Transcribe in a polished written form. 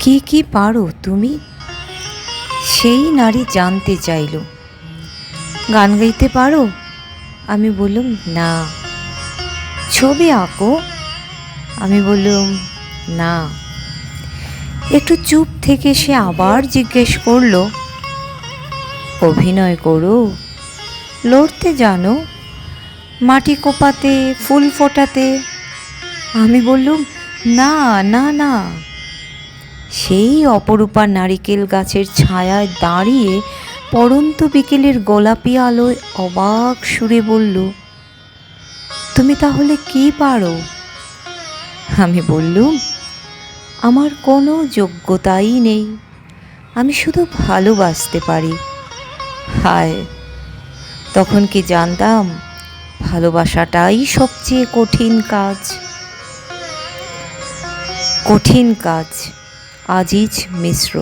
কি কি পারো তুমি? সেই নারী জানতে চাইল। গান গাইতে পারো? আমি বললুম না। ছবি আঁকো? আমি বললুম না। একটু চুপ থেকে সে আবার জিজ্ঞেস করলো, অভিনয় করো? লড়তে জানো? মাটি কোপাতে, ফুল ফোটাতে? আমি বললুম না না না। সেই অপরূপা নারিকেল গাছের ছায়ায় দাঁড়িয়ে পড়ন্ত বিকেলের গোলাপি আলোয় অবাক সুরে বলল, তুমি তাহলে কি পারো? আমি বললুম, আমার কোনো যোগ্যতাই নেই, আমি শুধু ভালোবাসতে পারি। হায়, তখন কি জানতাম ভালোবাসাটাই সবচেয়ে কঠিন কাজ। কঠিন কাজ। আজিজ মিশ্র।